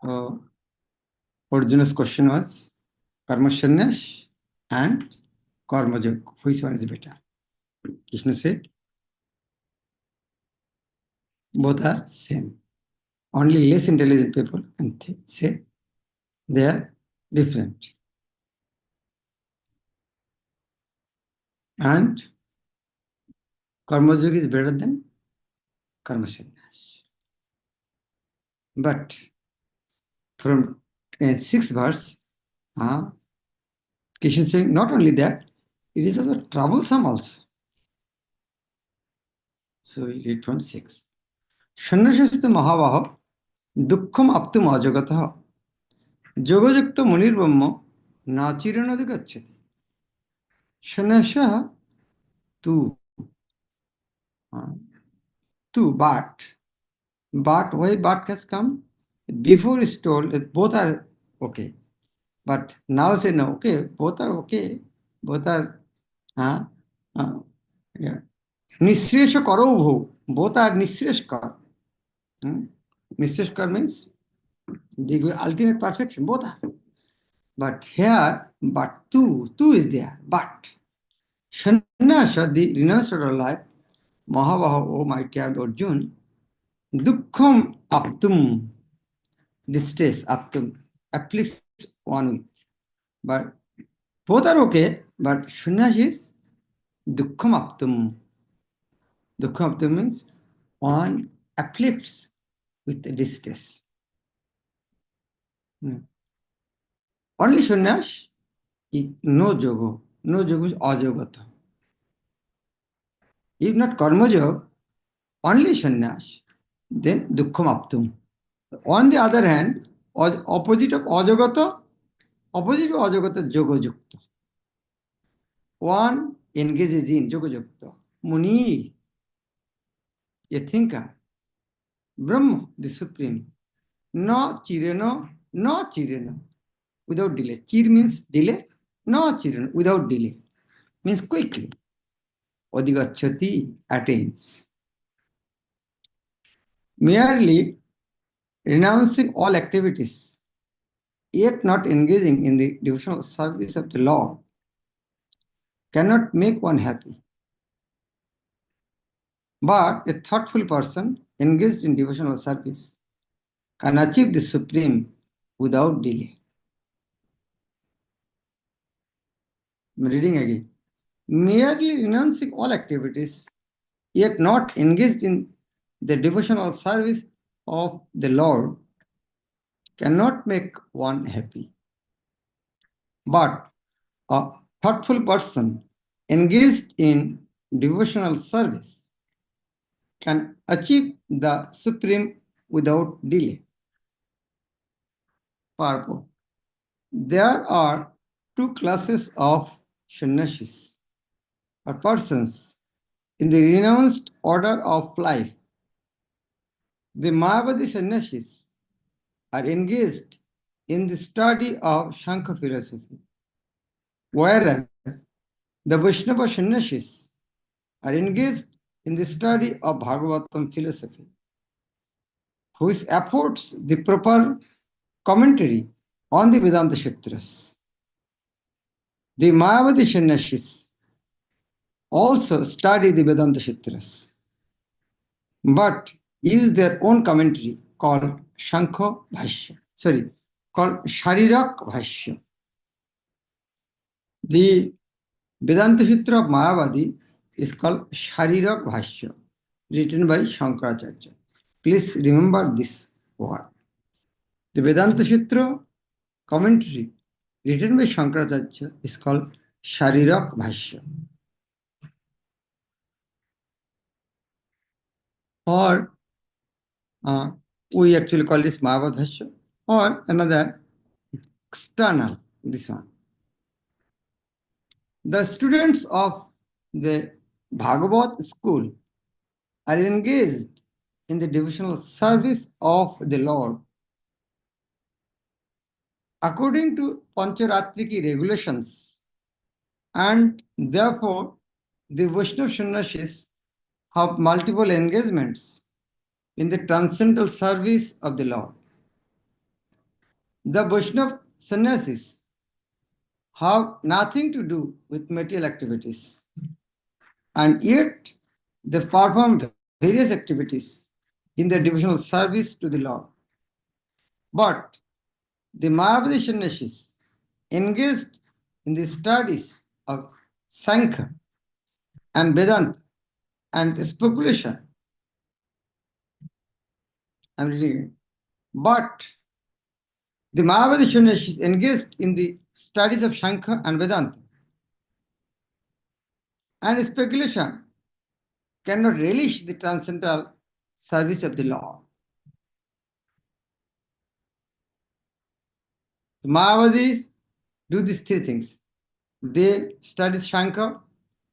So, Arjuna's question was karma sannyas and karma yoga. Which one is better? Krishna said both are same. Only less intelligent people can say they are different. And karma yoga is better than karma sannyas. But from 6th verse, Krishna saying not only that, it is also troublesome also. So we read from 6. Sannasyastu mahavaha dukkham aptum ajagataha yoga-yukta munir brahma nachirana gacchati. Sannasya tu, but why but has come? Before is told that both are okay. But now say no, okay, both are okay. Both are Nisresha karo bho. Both are nisreshkar. Nisreshkar means the ultimate perfection. Both are. But here, but two is there. But Sannasya, the renounced of life, Mahavaha, O mighty Arjuna, dukkham aptum, distress aptum, afflicts one with. But both are okay, but sannyas is dukkham aptum. Dukkham aptum means one afflicts with distress. Only sannyas, no yoga. No yoga is ajogata. If not karma yoga, only sannyas, then dukkham aptum. On the other hand, opposite of ajogata, yoga yukta. One engages in yoga yukta. Muni, a thinker, Brahma, the Supreme, no chireno, without delay. Chir means delay, no chireno, without delay, means quickly. Odigachati, attains. Merely renouncing all activities, yet not engaging in the devotional service of the Lord, cannot make one happy. But a thoughtful person engaged in devotional service can achieve the Supreme without delay. I'm reading again. Merely renouncing all activities, yet not engaged in the devotional service of the Lord, cannot make one happy. But a thoughtful person engaged in devotional service can achieve the Supreme without delay. Purport. There are two classes of sannyasis, or persons, in the renounced order of life. The Mayavadi sannyasis are engaged in the study of Shankha philosophy, whereas the Vaishnava sannyasis are engaged in the study of Bhagavatam philosophy, which affords the proper commentary on the Vedanta Sutras. The Mayavadi sannyasis also study the Vedanta Sutras, but use their own commentary called Shankha Bhashya. Called Sharirak Bhashya. The Vedanta Sutra of Mayavadi is called Sharirak Bhashya, written by Shankaracharya. Please remember this word. The Vedanta Sutra commentary written by Shankaracharya is called Sharirak Bhashya. Or we actually call this Mayavad Bhashya, or another external, this one. The students of the Bhagavad school are engaged in the devotional service of the Lord according to Pancharatriki regulations, and therefore the Vaishnava sannyasis have multiple engagements in the transcendental service of the Lord. The Vaishnava sannyasis have nothing to do with material activities, and yet they perform various activities in their devotional service to the Lord. But the Mayavadi sannyasis engaged in the studies of Sankhya and Vedanta and speculation. I'm reading it. But the Mayavadi sannyasis engaged in the studies of Sankhya and Vedanta and speculation cannot relish the transcendental service of the Lord. The Mayavadis do these three things. They study Sankhya,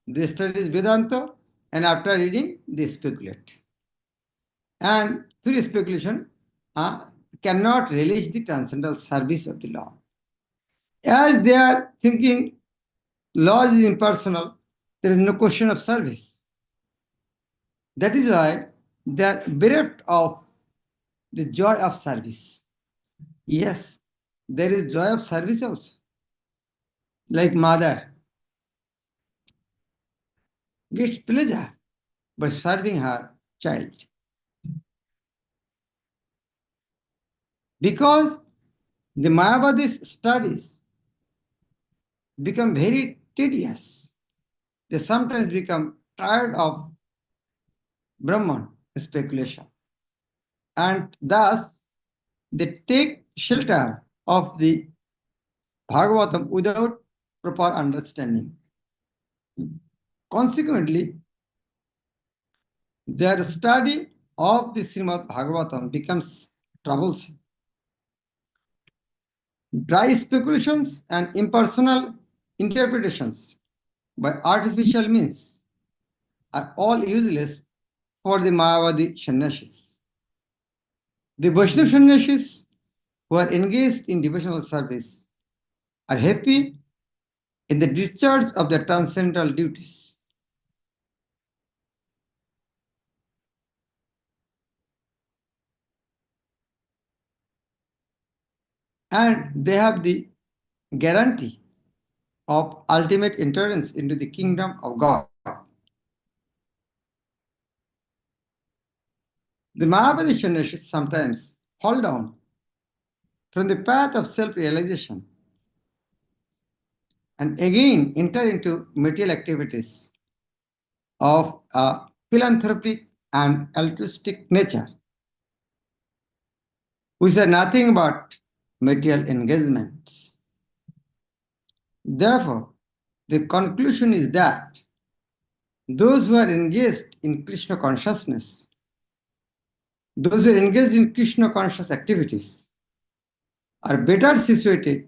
they study Vedanta, and after reading, they speculate. And through speculation, cannot relish the transcendental service of the Lord. As they are thinking Lord is impersonal, there is no question of service. That is why they are bereft of the joy of service. Yes, there is joy of service also. Like mother gets pleasure by serving her child. Because the Mayavadis studies become very tedious. They sometimes become tired of Brahman speculation. And thus, they take shelter of the Bhagavatam without proper understanding. Consequently, their study of the Srimad Bhagavatam becomes troublesome. Dry speculations and impersonal interpretations by artificial means are all useless for the Mayavadi sannyasis. The Vaishnava sannyasis who are engaged in devotional service are happy in the discharge of their transcendental duties. And they have the guarantee of ultimate entrance into the kingdom of God. The Mayavadi sannyasis sometimes fall down from the path of self-realization and again enter into material activities of a philanthropic and altruistic nature, which are nothing but material engagements. Therefore, the conclusion is that those who are engaged in Krishna consciousness, those who are engaged in Krishna conscious activities, are better situated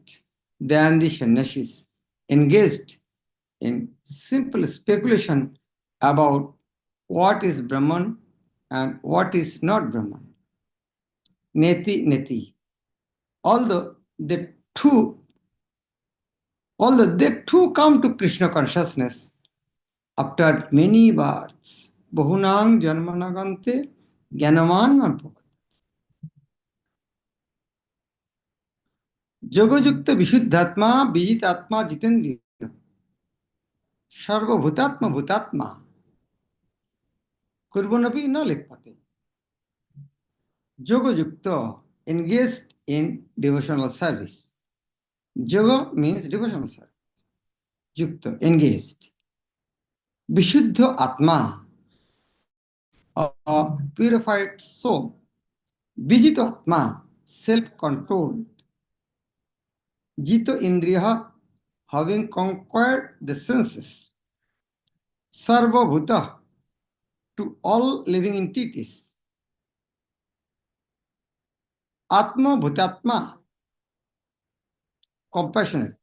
than the sannyasis engaged in simple speculation about what is Brahman and what is not Brahman. Neti neti. Although they too come to Krishna consciousness after many births. Bahunang janmanagante jnanaman manpok. Jogojukta vishuddhatma vijitatma jitendriya. Sarvabhutatma bhutatma. Kurvanapi na lipate. Yogajukta, engaged in devotional service. Yoga means devotional service. Yukta, engaged. Vishuddha Atma, a purified soul. Vijito Atma, self-controlled. Jito Indriya, having conquered the senses. Sarva Bhuta, to all living entities. Atma Bhutatma, compassionate.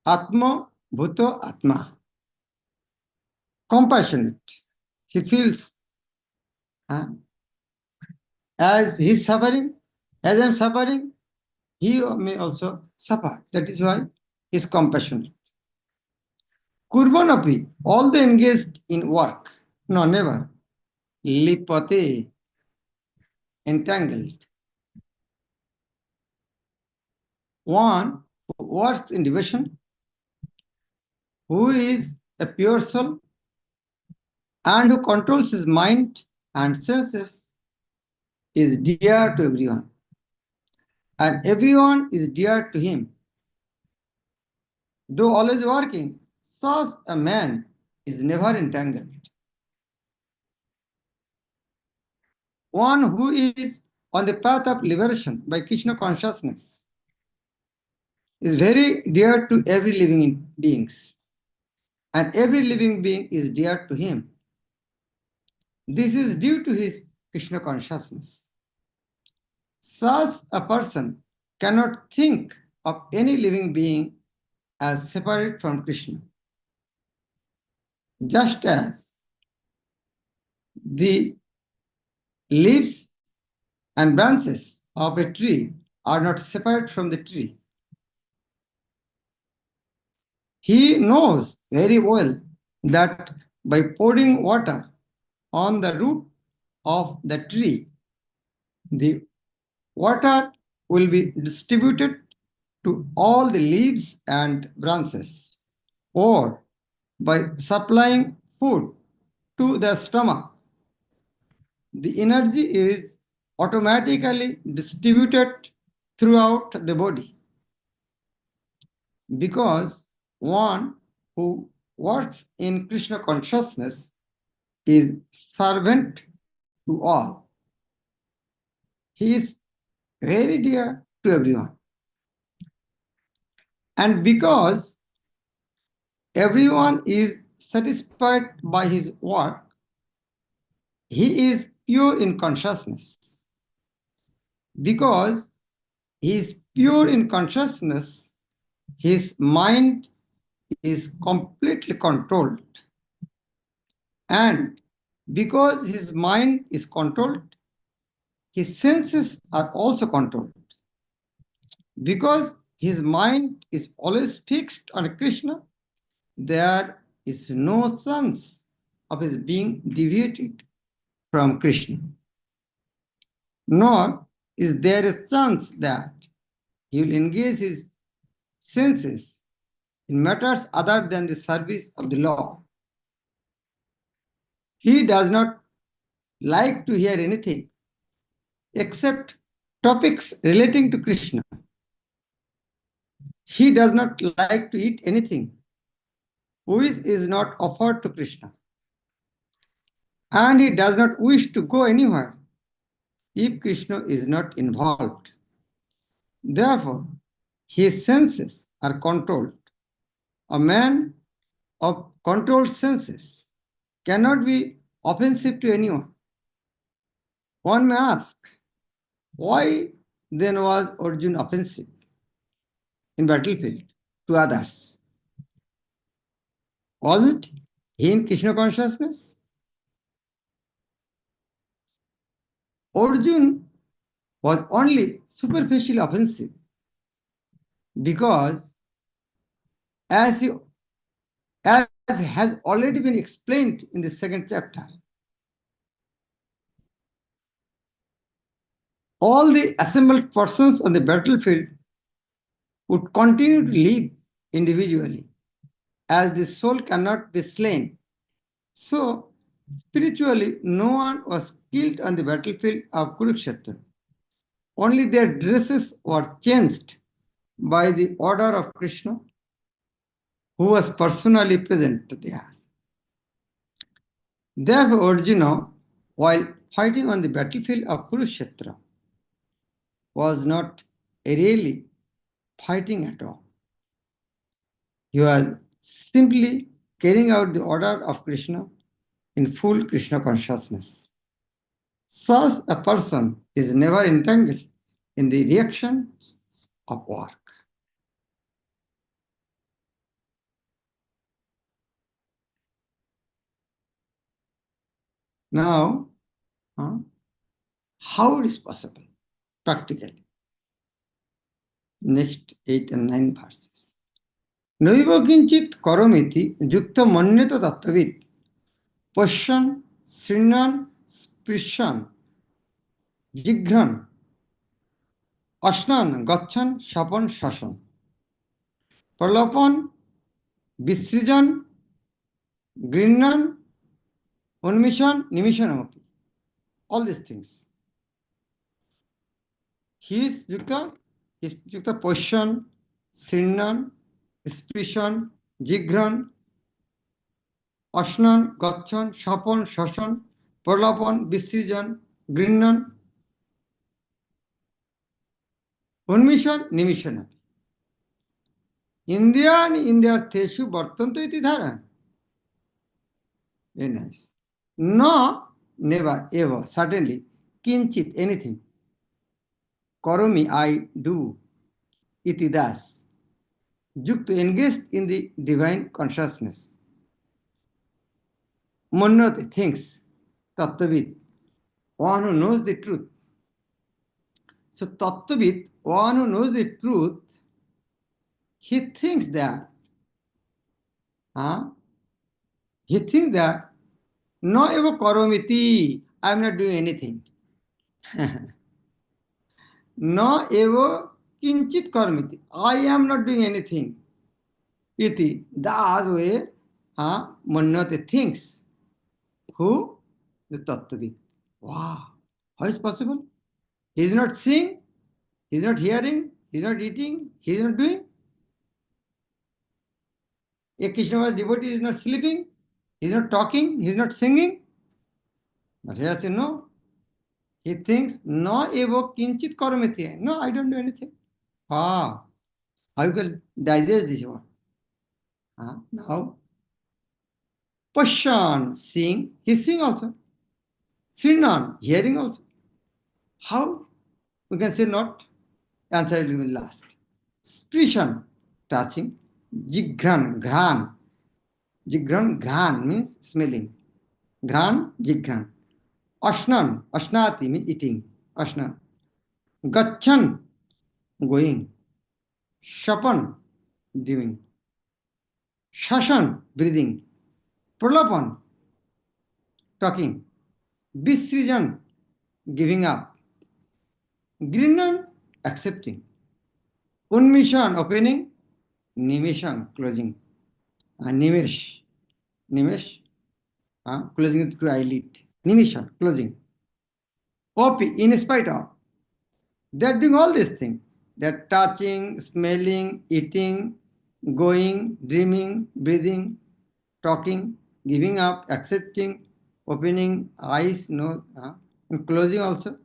Atma Bhuto Atma, compassionate. He feels as he's suffering, as I'm suffering, he may also suffer. That is why he is compassionate. Kurvanapi, all the engaged in work, no, never. Lipate, entangled. One who works in devotion, who is a pure soul, and who controls his mind and senses, is dear to everyone. And everyone is dear to him. Though always working, such a man is never entangled. One who is on the path of liberation by Krishna consciousness is very dear to every living beings, and every living being is dear to him. This is due to his Krishna consciousness. Such a person cannot think of any living being as separate from Krishna. Just as the leaves and branches of a tree are not separate from the tree, he knows very well that by pouring water on the root of the tree, the water will be distributed to all the leaves and branches, or by supplying food to the stomach, the energy is automatically distributed throughout the body. Because one who works in Krishna consciousness is servant to all. He is very dear to everyone. And because everyone is satisfied by his work, he is pure in consciousness. Because he is pure in consciousness, his mind is completely controlled. And because his mind is controlled, his senses are also controlled. Because his mind is always fixed on Krishna, there is no chance of his being deviated from Krishna. Nor is there a chance that he will engage his senses in matters other than the service of the law. He does not like to hear anything except topics relating to Krishna. He does not like to eat anything which is not offered to Krishna. And he does not wish to go anywhere if Krishna is not involved. Therefore, his senses are controlled. A man of controlled senses cannot be offensive to anyone. One may ask, why then was Arjuna offensive in battlefield to others? Was it he in Krishna consciousness? Arjuna was only superficially offensive because as has already been explained in the second chapter, all the assembled persons on the battlefield would continue to live individually, as the soul cannot be slain. So, spiritually, no one was killed on the battlefield of Kurukshetra. Only their dresses were changed by the order of Krishna, who was personally present there. Therefore, Arjuna, while fighting on the battlefield of Kurukshetra, was not really fighting at all. He was simply carrying out the order of Krishna in full Krishna consciousness. Such a person is never entangled in the reactions of work. Now, how it is possible practically? Next 8 and 9 verses. Naiva kinchit karomiti yukta manyata tattvavid pasyan srinan sprishan Jigran, Ashnan, Gachan, Shapan, Shasan. Pralapan, Visrijan, Grinnan, Unmission, Nimishan. All these things. His Yukta position, Srinnan, Expression, Jigran, Ashnan, Gachan, Shapan, Shasan, Pralapan, Visrijan, Grinnan, Unmission, Nimishan. Indian Teshu Bartanto iti dhara. Very nice. No, never, ever, certainly, kinchit, anything. Karomi, I do, iti das. Yukta, engaged in the divine consciousness. Mannati, thinks, tattvavid, one who knows the truth. So, tattvavid, one who knows the truth, he thinks that, no eva karomiti, I am not doing anything. No eva kinchit karmiti. I am not doing anything. Iti. That way, Mannate thinks. Who? The Tattvavid. Wow. How is possible? He is not seeing, he is not hearing, he is not eating, he is not doing. A Krishnavas devotee is not sleeping, he is not talking, he is not singing. But here says no. He thinks, no evo kinchit karmiti. No, I don't do anything. Wow. How you can digest this one? Now, Pashan, seeing, he's seeing also. Srinan, hearing also. How? We can say not. Answer will be last. Sprishan, touching. Jigran, gran. Jigran, gran means smelling. Gran, jigran. Ashnan, ashnati means eating. Ashnan. Gachan, going. Shapan, doing. Shashan, breathing. Pralapan, talking. Visrijan, giving up. Grinnan, accepting. Unmishan, opening. Nimishan, closing. Nimesh, closing it to eyelid. Nimishan, closing. Opi, in spite of. They are doing all these things. They are touching, smelling, eating, going, dreaming, breathing, talking, giving up, accepting, opening eyes, nose, and closing also.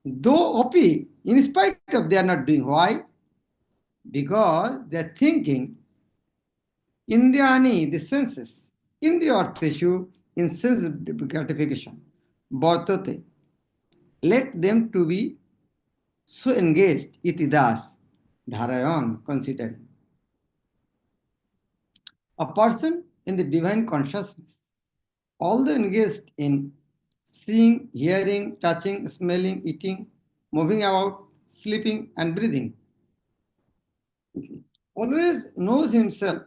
Though Opi, in spite of they are not doing. Why? Because they are thinking, Indriyani, the senses, Indriya Artheshu, in sense gratification, Bartate. Let them to be so engaged, itidas, dharayan, considering. A person in the divine consciousness, although engaged in seeing, hearing, touching, smelling, eating, moving about, sleeping, and breathing, always knows himself,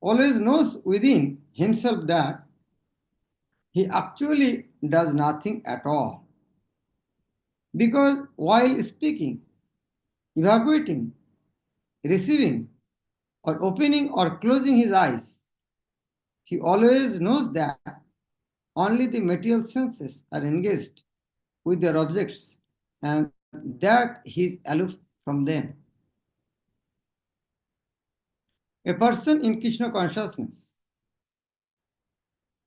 always knows within himself that he actually does nothing at all. Because while speaking, evacuating, receiving, or opening or closing his eyes, he always knows that only the material senses are engaged with their objects and that he is aloof from them. A person in Krishna consciousness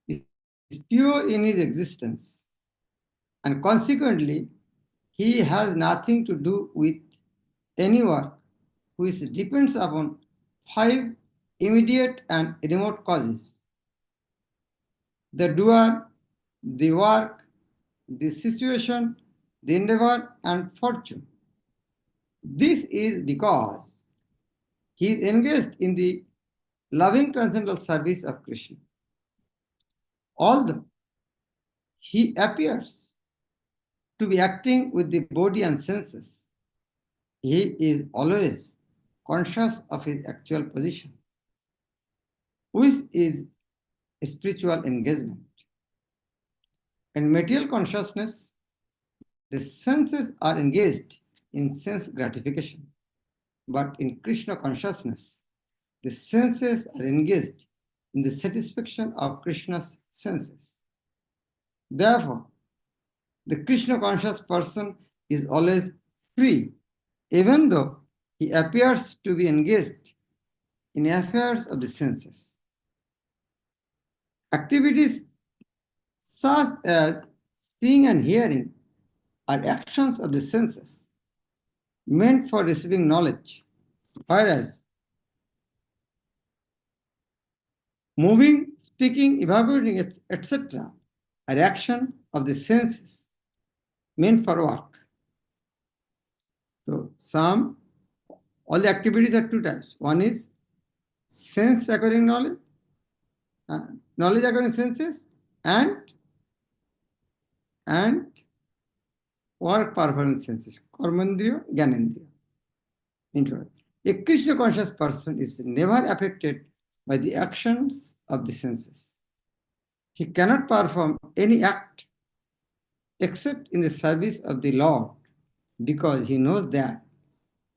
is pure in his existence, and consequently, he has nothing to do with any work which depends upon five immediate and remote causes: the doer, the work, the situation, the endeavor, and fortune. This is because he is engaged in the loving transcendental service of Krishna. Although he appears to be acting with the body and senses, he is always conscious of his actual position, which is spiritual engagement. And material consciousness the senses are engaged in sense gratification. But in Krishna consciousness, the senses are engaged in the satisfaction of Krishna's senses. Therefore, the Krishna conscious person is always free, even though he appears to be engaged in affairs of the senses. Activities such as seeing and hearing are actions of the senses meant for receiving knowledge, whereas moving, speaking, evaporating, etc. are action of the senses meant for work. So all the activities are two types. One is sense acquiring knowledge, knowledge acquiring senses, and work performing senses, karmendriya, gyanendriya. Introvert. A Krishna conscious person is never affected by the actions of the senses. He cannot perform any act except in the service of the Lord, because he knows that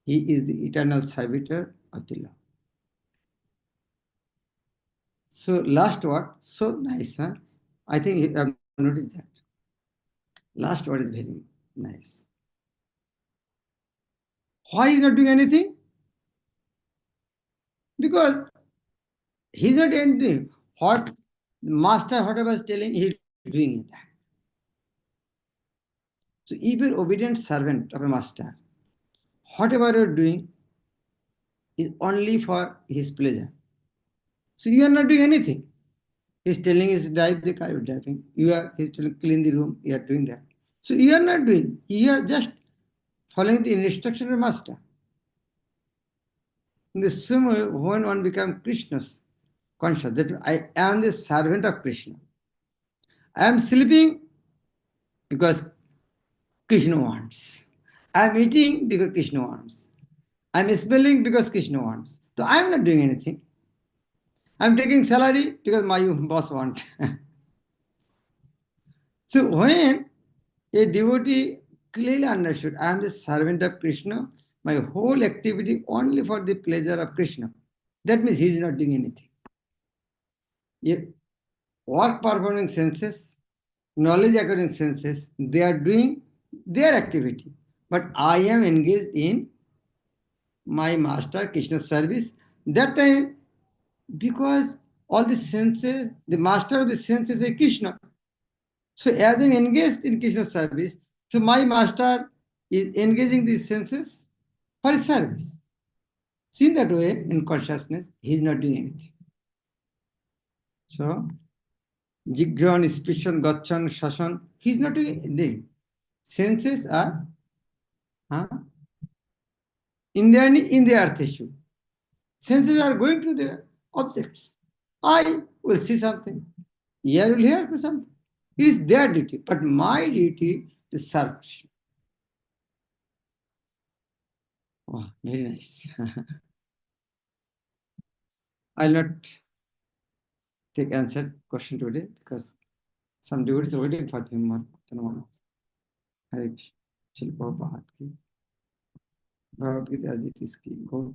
he is the eternal servitor of the Lord. So last word, so nice, huh? I think you have noticed that. Last word is very nice. Why is not doing anything? Because he's not anything. What master, whatever is telling, he is doing that. So if you're obedient servant of a master, whatever you're doing is only for his pleasure. So you are not doing anything. He's telling us drive the car, you're driving. He's telling clean the room, you are doing that. So you are not doing. You are just following the instruction of the master. In the same way, when one becomes Krishna's conscious, that I am the servant of Krishna. I am sleeping because Krishna wants. I am eating because Krishna wants. I am smelling because Krishna wants. So I am not doing anything. I am taking salary because my boss wants. So when a devotee clearly understood, I am the servant of Krishna, my whole activity only for the pleasure of Krishna. That means he is not doing anything. A work performing senses, knowledge acquiring senses, they are doing their activity. But I am engaged in my master Krishna's service. That time, because all the senses, the master of the senses is Krishna. So as I'm engaged in Krishna's service, so my master is engaging these senses for his service. Seen that way in consciousness, he is not doing anything. So, Jigran, Spishan, Gachan, Shashan, he is not doing anything. Senses are in the earth issue. Senses are going to the objects. I will see something. Ear will hear something. It is their duty, but my duty to serve Krishna. Oh, very nice. I'll not take answer question today because some devotees are waiting for him. Hare Krishna. Bhagavad Gita as it is. Go